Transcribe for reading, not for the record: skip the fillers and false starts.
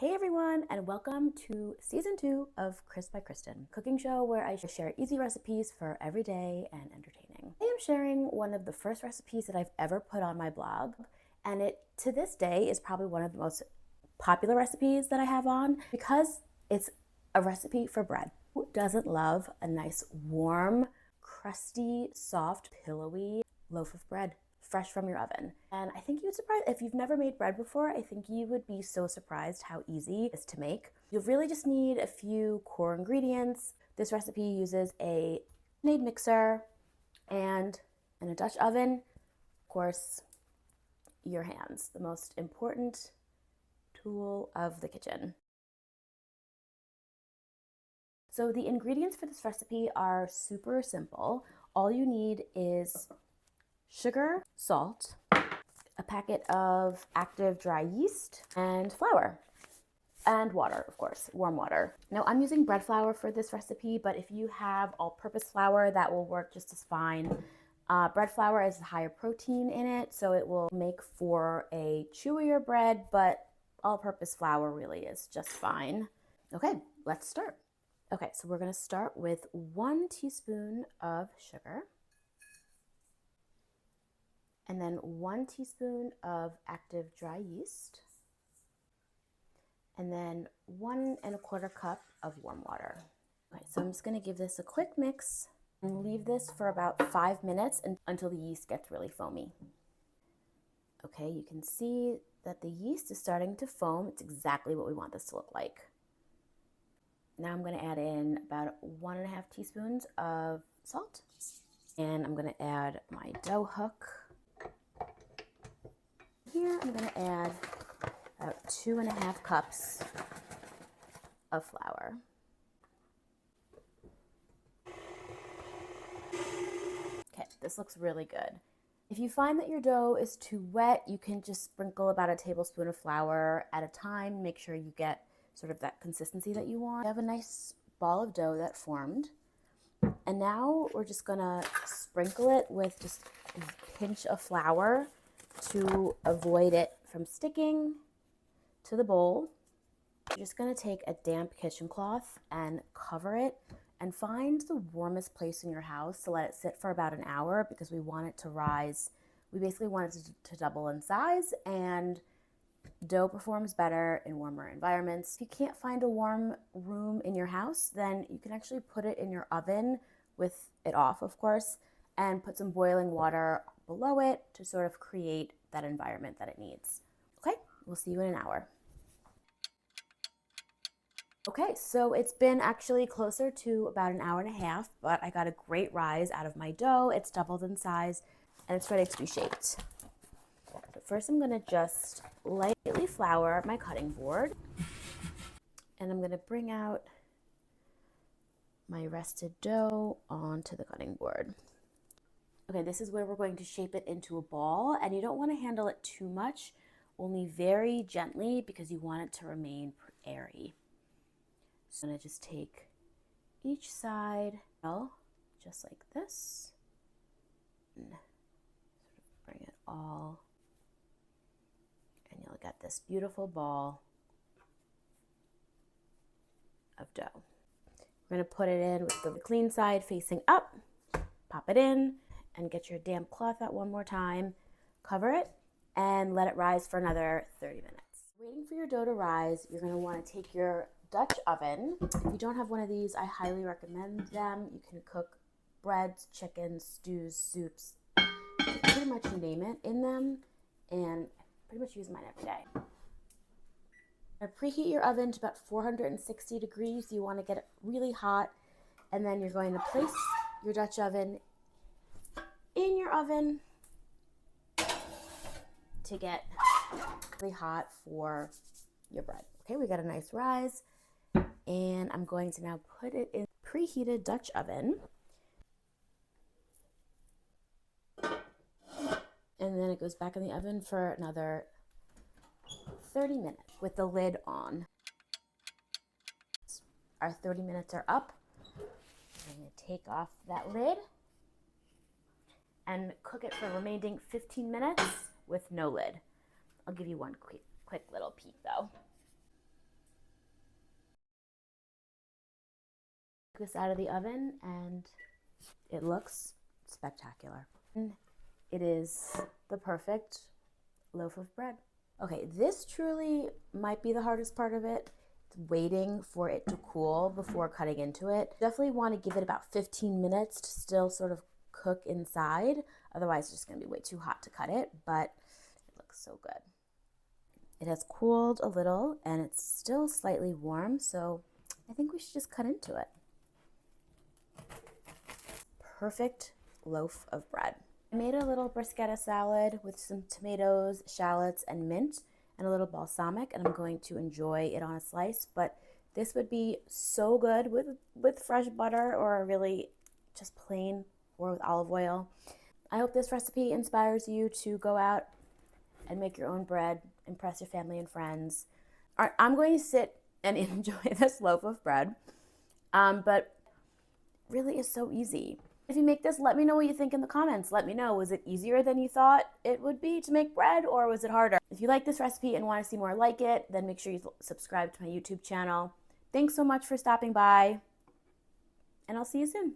Hey everyone, and welcome to season 2 of Chris by Kristen, cooking show where I share easy recipes for every day and entertaining. I am sharing one of the first recipes that I've ever put on my blog, and it to this day is probably one of the most popular recipes that I have on because it's a recipe for bread. Who doesn't love a nice warm, crusty, soft, pillowy loaf of bread fresh from your oven? And I think you'd surprise, if you've never made bread before, I think you would be so surprised how easy it is to make. You really just need a few core ingredients. This recipe uses a made mixer and in a Dutch oven, of course, your hands, the most important tool of the kitchen. So the ingredients for this recipe are super simple. All you need is sugar, salt, a packet of active dry yeast, and flour, and water, of course, warm water. Now I'm using bread flour for this recipe, but if you have all-purpose flour, that will work just as fine. Bread flour has higher protein in it, so it will make for a chewier bread, but all-purpose flour really is just fine. Okay, let's start. Okay, so we're gonna start with 1 teaspoon of sugar, and then 1 teaspoon of active dry yeast, and then 1 1/4 cup of warm water. Okay, so I'm just gonna give this a quick mix and leave this for about 5 minutes until the yeast gets really foamy. Okay, you can see that the yeast is starting to foam. It's exactly what we want this to look like. Now I'm gonna add in about 1 1/2 teaspoons of salt, and I'm gonna add my dough hook. Here I'm going to add about 2 1/2 cups of flour. Okay, this looks really good. If you find that your dough is too wet, you can just sprinkle about a tablespoon of flour at a time. Make sure you get sort of that consistency that you want. I have a nice ball of dough that formed. And now we're just going to sprinkle it with just a pinch of flour to avoid it from sticking to the bowl. You're just going to take a damp kitchen cloth and cover it and find the warmest place in your house to let it sit for about an hour because we want it to rise. We basically want it to double in size, and dough performs better in warmer environments. If you can't find a warm room in your house, then you can actually put it in your oven with it off, of course, and put some boiling water below it to sort of create that environment that it needs. Okay, we'll see you in an hour. Okay, so it's been actually closer to about an hour and a half, but I got a great rise out of my dough. It's doubled in size and it's ready to be shaped. So first I'm gonna just lightly flour my cutting board, and I'm gonna bring out my rested dough onto the cutting board. Okay, this is where we're going to shape it into a ball, and you don't want to handle it too much, only very gently because you want it to remain airy. So I'm going to just take each side, just like this, and sort of bring it all, and you'll get this beautiful ball of dough. We're going to put it in with the clean side facing up, pop it in, and get your damp cloth out one more time, cover it, and let it rise for another 30 minutes. Waiting for your dough to rise, you're going to want to take your Dutch oven. If you don't have one of these, I highly recommend them. You can cook breads, chickens, stews, soups, pretty much name it in them, and I pretty much use mine every day. Now preheat your oven to about 460 degrees. You want to get it really hot, and then you're going to place your Dutch oven in your oven to get really hot for your bread. Okay, we got a nice rise, and I'm going to now put it in preheated Dutch oven, and then it goes back in the oven for another 30 minutes with the lid on. Our 30 minutes are up. I'm going to take off that lid and cook it for the remaining 15 minutes with no lid. I'll give you one quick little peek though. Take this out of the oven and it looks spectacular. It is the perfect loaf of bread. Okay, this truly might be the hardest part of it. It's waiting for it to cool before cutting into it. Definitely want to give it about 15 minutes to still sort of cook inside. Otherwise, it's just going to be way too hot to cut it, but it looks so good. It has cooled a little and it's still slightly warm, so I think we should just cut into it. Perfect loaf of bread. I made a little bruschetta salad with some tomatoes, shallots, and mint, and a little balsamic, and I'm going to enjoy it on a slice. But this would be so good with fresh butter, or really just plain, or with olive oil. I hope this recipe inspires you to go out and make your own bread, impress your family and friends. All right, I'm going to sit and enjoy this loaf of bread, but really is so easy. If you make this, let me know what you think in the comments. Let me know, was it easier than you thought it would be to make bread, or was it harder? If you like this recipe and want to see more like it, then make sure you subscribe to my YouTube channel. Thanks so much for stopping by, and I'll see you soon.